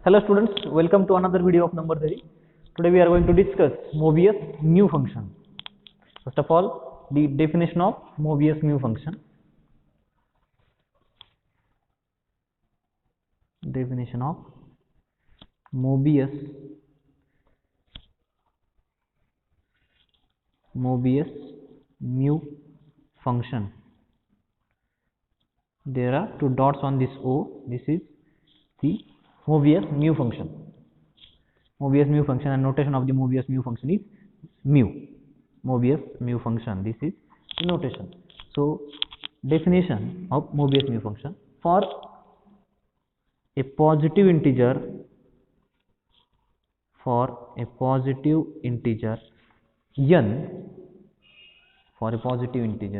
Hello students, welcome to another video of number theory. Today we are going to discuss Mobius mu function. First of all, the definition of Mobius mu function. Definition of Mobius mu function. There are two dots on this O. This is the Mobius mu function. Mobius mu function, and notation of the Mobius mu function is mu. Mobius mu function. This is the notation. So, definition of Mobius mu function: for a positive integer,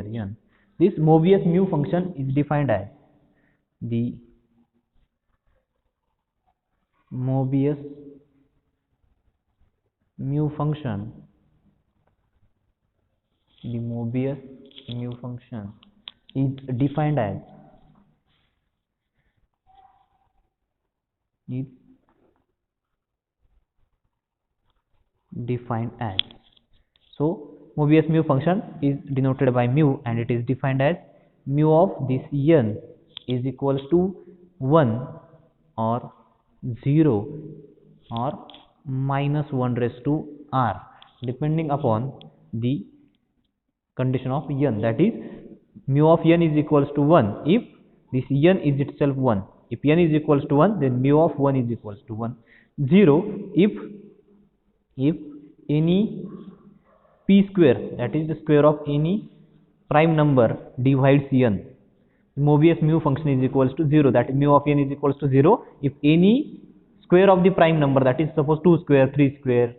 n, this Mobius mu function is defined as the Mobius mu function is defined as so Mobius mu function is denoted by mu, and it is defined as mu of this n is equals to 1 or 0 or minus 1 raised to r, depending upon the condition of n. That is, mu of n is equals to 1 if this n is itself 1. If n is equals to 1, then mu of 1 is equals to 1. 0 if any p square, that is the square of any prime number, divides n. Mobius mu function is equals to 0, that is mu of n is equals to 0 if any square of the prime number, that is suppose 2 square, 3 square,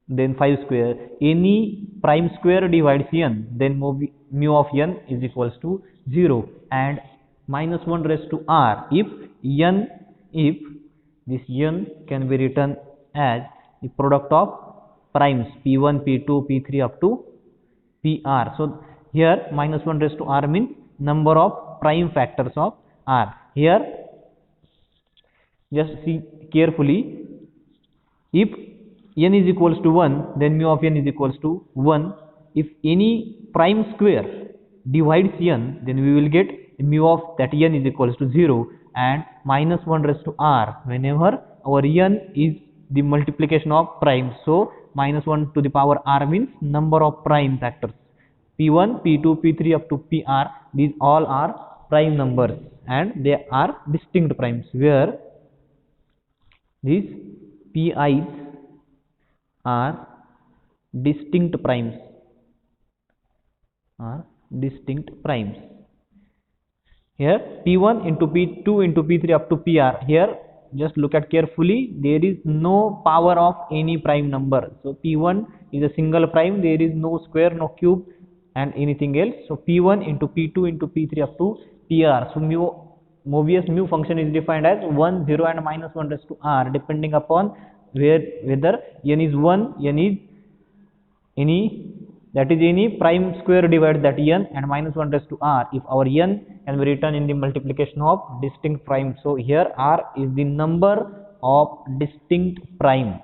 then 5 square, any prime square divides n, then mu of n is equals to 0, and minus 1 raised to r if this n can be written as the product of primes p1, p2, p3 up to pr. So here minus 1 raised to r means number of prime factors of r. Here just see carefully, if n is equals to 1, then mu of n is equals to 1. If any prime square divides n, then we will get mu of that n is equals to 0, and minus 1 raised to r whenever our n is the multiplication of primes. So minus 1 to the power r means number of prime factors p1, p2, p3 up to pr. These all are prime numbers and they are distinct primes, where these pi's are distinct primes. Here p1 into p2 into p3 up to pr. Here just look at carefully, there is no power of any prime number. So p1 is a single prime, there is no square, no cube and anything else. So p1 into p2 into p3 up to pr. So Mobius mu function is defined as 1, 0 and minus 1 raised to r, depending upon whether n is 1, n is any prime square divides that n, and minus 1 raised to r if our n can be written in the multiplication of distinct primes. So here r is the number of distinct prime.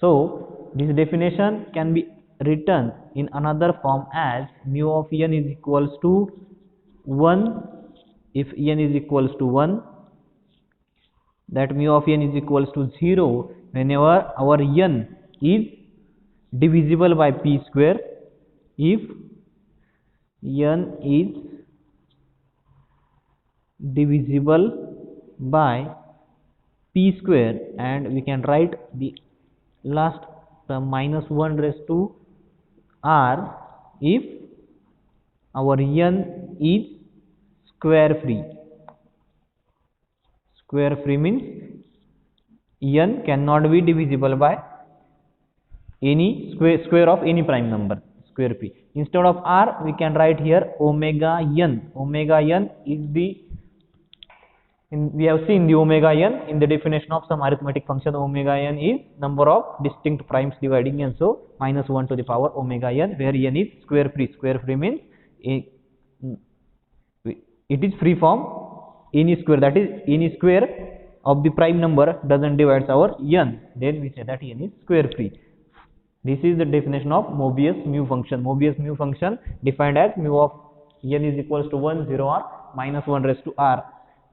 So this definition can be written in another form as mu of n is equals to 1 if n is equals to 1, that mu of n is equals to 0 whenever our n is divisible by p square. If n is divisible by p square, and we can write the last term minus 1 raised to r if our n is square free. Square free means n cannot be divisible by any square of any prime number, square free. Instead of r, we can write here omega n. Omega n is we have seen the omega n in the definition of some arithmetic function. Omega n is number of distinct primes dividing n. So minus 1 to the power omega n, where n is square free. Square free means it is free from any square, that is any square of the prime number doesn't divide our n, then we say that n is square free. This is the definition of Mobius mu function. Mobius mu function defined as mu of n is equals to 1, 0 or minus 1 raised to r.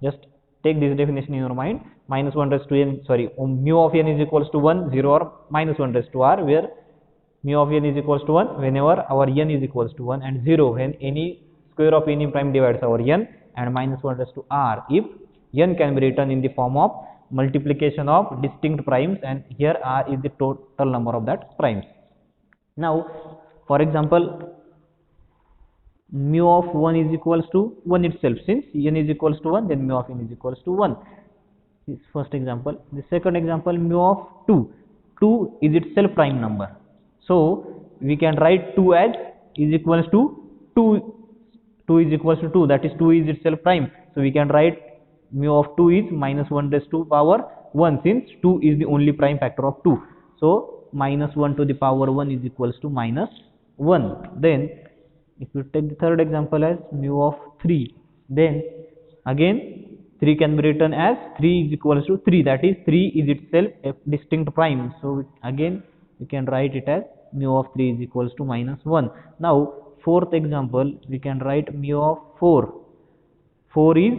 Just take this definition in your mind. Minus 1 raised to n, sorry, mu of n is equals to 1, 0 or minus 1 raised to r, where mu of n is equals to 1 whenever our n is equals to 1, and 0 when any square of any prime divides our n, and minus 1 raised to r if n can be written in the form of multiplication of distinct primes, and here r is the total number of that primes. Now for example, mu of 1 is equals to 1 itself. Since n is equals to 1, then mu of n is equals to 1. This first example. The second example, mu of 2. 2 is itself prime number. So we can write 2 as is equals to 2. 2 is equals to 2. That is 2 is itself prime. So we can write mu of 2 is minus 1 raised to power 1, since 2 is the only prime factor of 2. So minus 1 to the power 1 is equals to minus 1. Then if you take the third example as mu of 3, then again 3 can be written as 3 is equals to 3. That is 3 is itself a distinct prime. So again we can write it as mu of 3 is equals to minus 1. Now fourth example, we can write mu of 4. 4 is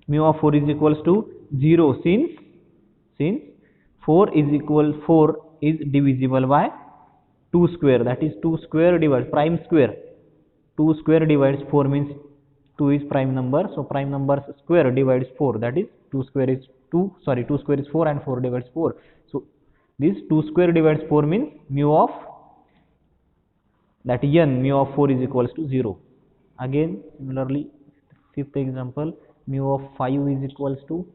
mu of 4 is equals to 0, since 4 is divisible by 2 square. That is 2 square divides prime square. 2 square divides 4 means 2 is prime number. So prime number square divides 4. That is 2 square is 2. Sorry, 2 square is 4 and 4 divides 4. So this 2 square divides 4 means mu of that n, mu of 4 is equals to 0. Again similarly, fifth example, mu of 5 is equals to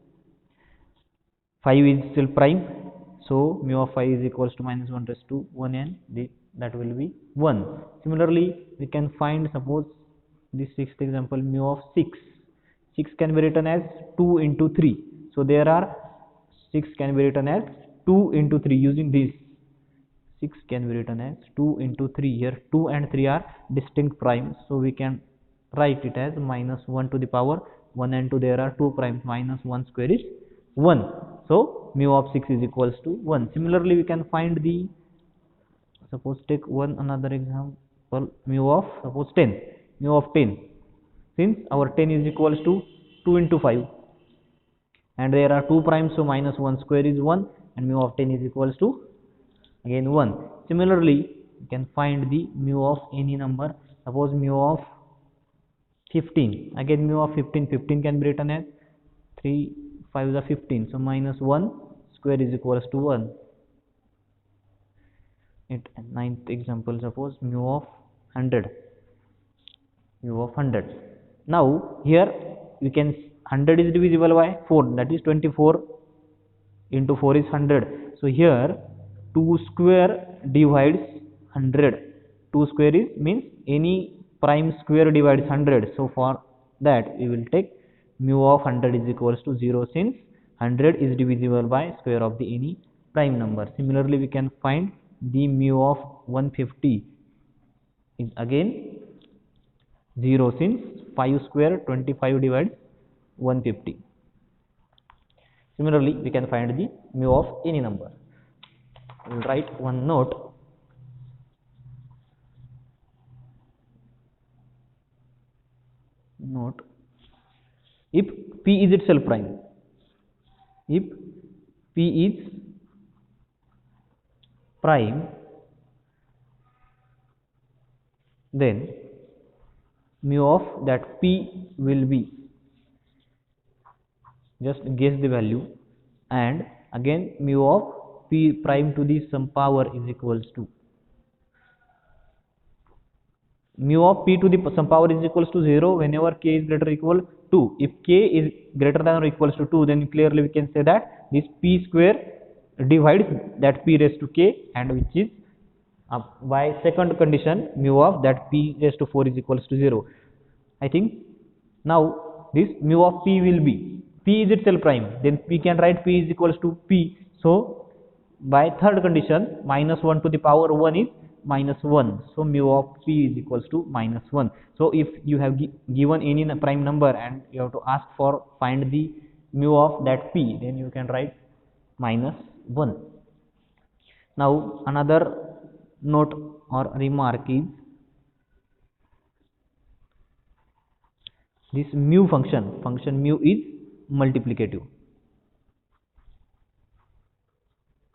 5 is still prime. So mu of 5 is equals to minus 1 raised to 1, and that will be 1. Similarly, we can find, suppose this sixth example, mu of 6. 6 can be written as 2 into 3. So there are 6 can be written as 2 into 3 using this. 6 can be written as 2 into 3. Here 2 and 3 are distinct primes. So we can write it as minus 1 to the power 1 and 2. There are 2 primes. Minus 1 square is 1. So mu of 6 is equals to 1. Similarly, we can find the, suppose take another example, mu of suppose 10. Mu of 10. Since our 10 is equals to 2 into 5. And there are 2 primes, so minus 1 square is 1, and mu of 10 is equals to again 1. Similarly, we can find the mu of any number. Suppose mu of 15. Again mu of 15. 15 can be written as 3 5 is 15. So minus 1 square is equals to 1. Ninth example, suppose mu of 100. Mu of 100. Now here we can 100 is divisible by 4. That is 24 into 4 is 100. So here 2 square divides 100. 2 square is means any prime square divides 100. So for that we will take mu of 100 is equals to 0, since 100 is divisible by square of the any prime number. Similarly, we can find the mu of 150 is again 0, since 5 square 25 divides 150. Similarly, we can find the mu of any number. We will write one note. If P is itself prime, if P is prime, then mu of that P will be, just guess the value, and again mu of P prime to the some power is equals to mu of P to the some power is equals to 0 whenever K is greater or equal to 2. If K is greater than or equals to 2, then clearly we can say that this P square divides that P raised to K, and which is by second condition mu of that P raised to 4 is equals to 0. I think now this mu of P will be, P is itself prime, then we can write P is equals to P. So by third condition, minus 1 to the power 1 is minus 1. So mu of P is equals to minus 1. So if you have given any prime number and you have to ask for find the mu of that p, then you can write minus 1. Now another note or remark is this mu function mu is multiplicative.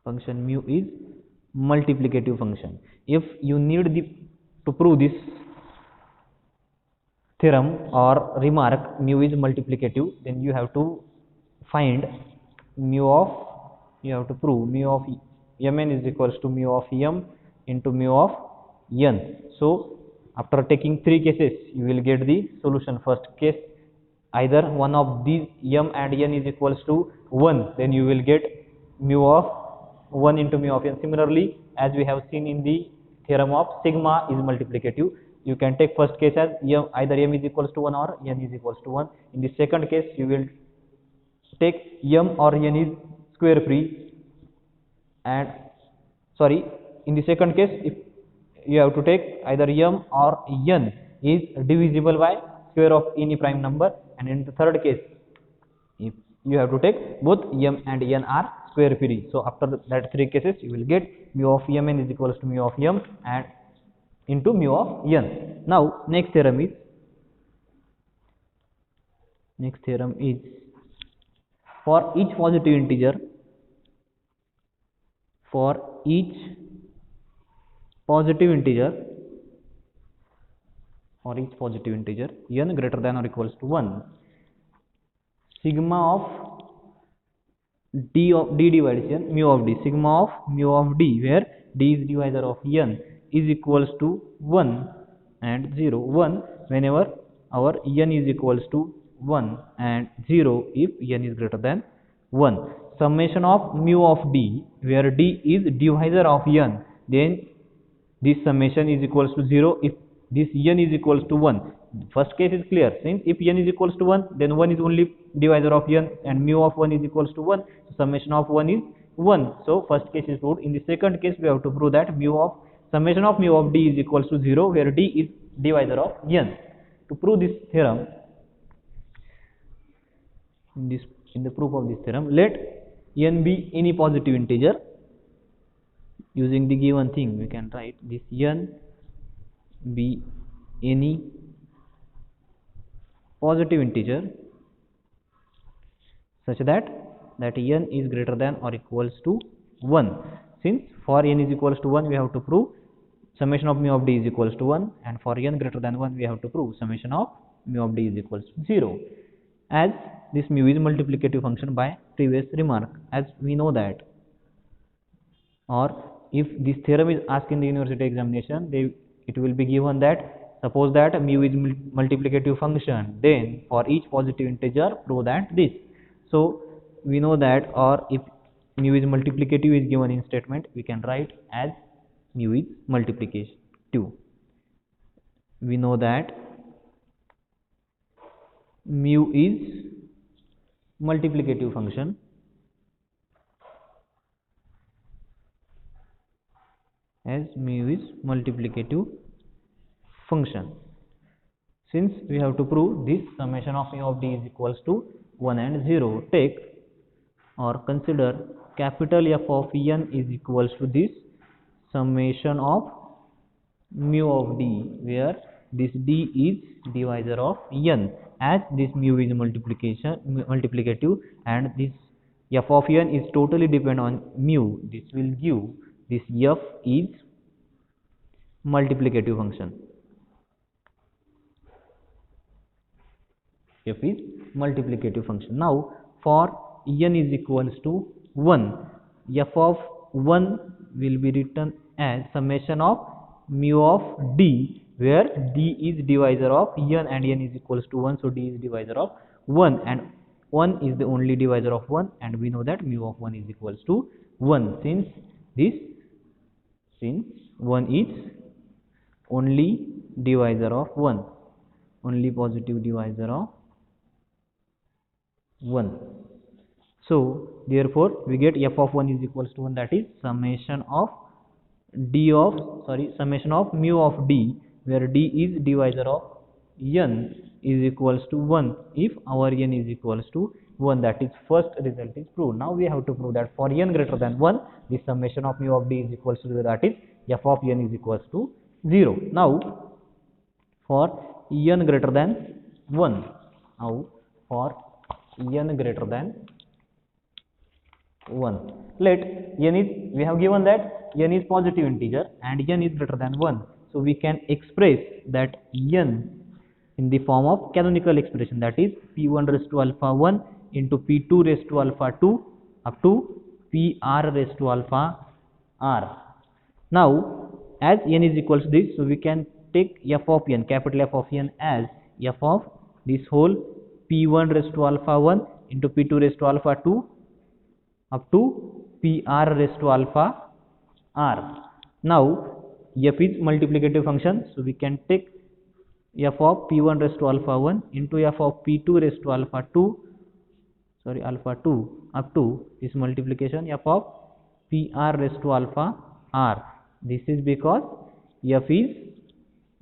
Function mu is multiplicative function. If you need to prove this theorem or remark mu is multiplicative, then you have to find mu of, you have to prove mu of mn is equals to mu of m into mu of n. So after taking 3 cases, you will get the solution. First case, either one of these m and n is equals to 1, then you will get mu of 1 into mu of n. Similarly, as we have seen in the theorem of sigma is multiplicative, you can take first case as m, either m is equals to 1 or n is equals to 1. In the second case, you will take m or n is square free, and in the second case, if you have to take either m or n is divisible by square of any prime number, and in the third case, if you have to take both m and n are square free. So after that 3 cases, you will get mu of mn is equals to mu of m and into mu of n. Now next theorem is for each positive integer, n greater than or equals to 1, sigma of d divides n, mu of d, sigma of mu of d, where d is divisor of n, is equals to 1 and 0. 1 whenever our n is equals to 1 and 0 if n is greater than 1. Summation of mu of d, where d is divisor of n, then this summation is equals to 0 if this n is equals to 1. First case is clear, since if n is equals to 1, then 1 is only divisor of n and mu of 1 is equals to 1, so summation of 1 is 1. So first case is proved. In the second case, we have to prove that summation of mu of d is equals to 0, where d is divisor of n. To prove this theorem, in the proof of this theorem, let n be any positive integer. Using the given thing, we can write this n be any positive integer such that n is greater than or equals to 1. Since for n is equals to 1, we have to prove summation of mu of d is equals to 1, and for n greater than 1, we have to prove summation of mu of d is equals to 0. As this mu is multiplicative function by previous remark, as we know that, or if this theorem is asked in the university examination, it will be given that suppose that mu is multiplicative function, then for each positive integer prove that this. So we know that, or if mu is multiplicative is given in statement, we can write as mu is multiplicative. We know that mu is multiplicative function, as mu is multiplicative function. Since we have to prove this summation of mu of d is equals to 1 and 0, take or consider capital F of n is equals to this summation of mu of d, where this d is divisor of n, as this mu is multiplicative and this f of n is totally depend on mu. This will give this f is multiplicative function. F is multiplicative function. Now for n is equals to 1, f of 1 will be written as summation of mu of d, where d is divisor of n and n is equals to 1, so d is divisor of 1 and 1 is the only divisor of 1, and we know that mu of 1 is equals to 1, since 1 is only divisor of 1, only positive divisor of 1. So therefore we get f of 1 is equals to 1, that is summation of mu of d, where d is divisor of n is equals to 1 if our n is equals to 1, that is first result is proved. Now we have to prove that for n greater than 1, the summation of mu of d is equals to 0, that is f of n is equals to 0. Now for n greater than 1, now for n greater than 1, let n is, we have given that n is positive integer and n is greater than 1, so we can express that n in the form of canonical expression, that is p1 raised to alpha 1 into p2 raised to alpha 2 up to pr raised to alpha r. Now as n is equals to this, so we can take f of n, capital F of n, as f of this whole p1 raised to alpha 1 into p2 raised to alpha 2 up to pr raised to alpha r. Now f is multiplicative function, so we can take f of p1 raised to alpha 1 into f of p2 raised to alpha 2, alpha 2 up to this multiplication f of pr raised to alpha r. This is because f is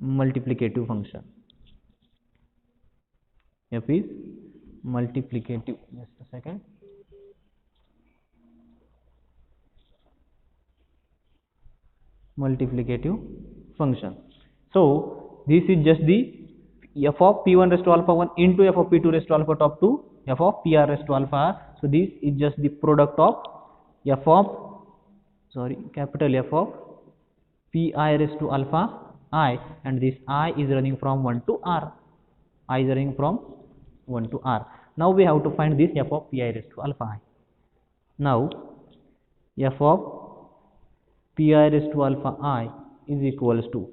multiplicative function. F is multiplicative. Just a second. Multiplicative function. So this is just the f of p1 raised to alpha 1 into f of p2 raised to alpha 2 up to f of pr raised to alpha r. So this is just the product of f of capital F of pi raised to alpha I, and this I is running from 1 to r. I is running from 1 to r. Now we have to find this f of pi raised to alpha I. Now f of pi raised to alpha I is equals to,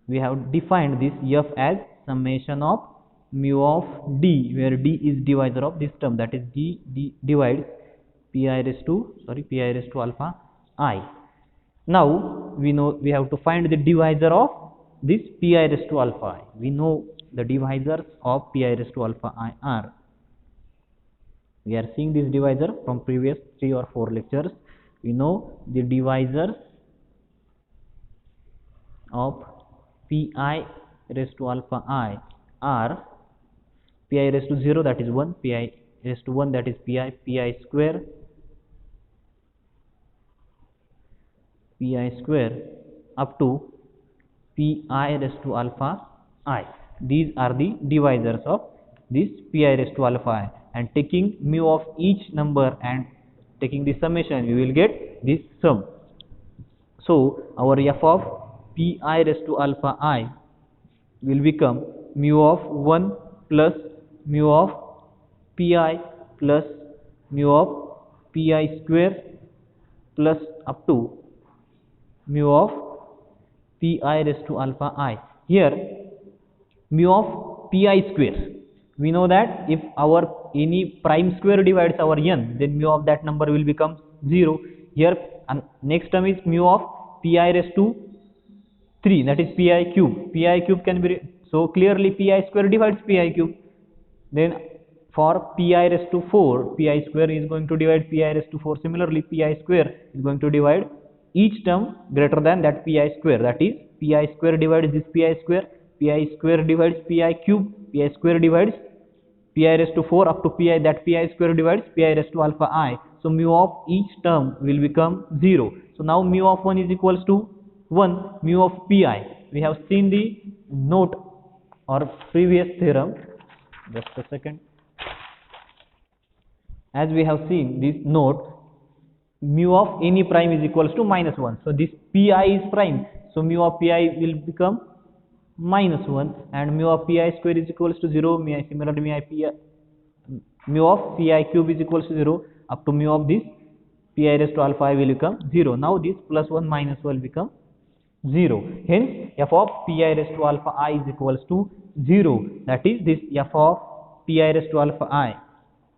we have defined this f as summation of mu of d, where d is divisor of this term, that is d divides pi raised to alpha I. Now we know we have to find the divisor of this pi raised to alpha I. We know the divisors of pi raised to alpha I are, we are seeing this divisor from previous 3 or 4 lectures. We know the divisors of pi raised to alpha I are pi raised to 0, that is 1, pi raised to 1, that is pi square up to pi raised to alpha I. These are the divisors of this pi raised to alpha I, and taking mu of each number and taking the summation, we will get this sum. So our f of pi raised to alpha I will become mu of 1 plus mu of pi plus mu of pi square plus up to mu of pi raised to alpha I. Here mu of pi square, we know that if our any prime square divides our n, then mu of that number will become 0. Here next term is mu of pi raised to 3, that is pi cube. Pi cube can be, so clearly pi square divides pi cube. Then for pi raised to 4, pi square is going to divide pi raised to 4. Similarly pi square is going to divide each term greater than that pi square, that is pi square divides this pi square divides pi cube, pi square divides pi raised to 4 up to pi, that pi square divides pi raised to alpha I. So mu of each term will become 0. So now mu of 1 is equals to 1, mu of pi. We have seen the note or previous theorem. Just a second. As we have seen this note, mu of any prime is equals to minus 1. So this pi is prime. So mu of pi will become minus 1, and mu of pi square is equals to 0. Similarly mu of pi cube is equals to 0 up to mu of this pi raised to alpha I will become 0. Now this plus 1 minus 1 will become 0. Hence f of pi raised to alpha I is equals to 0. That is this f of pi raised to alpha I.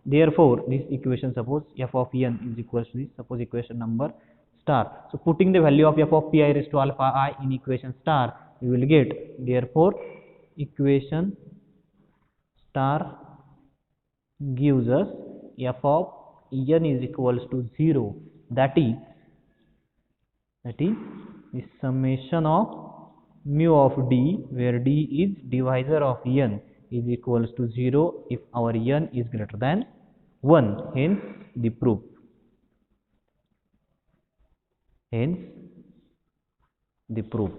Therefore this equation, suppose f of n is equals to this, suppose equation number star. So putting the value of f of pi raised to alpha I in equation star, we will get, therefore equation star gives us f of n is equals to 0, that is the summation of mu of d, where d is divisor of n, is equals to 0 if our n is greater than 1, hence the proof. Hence the proof.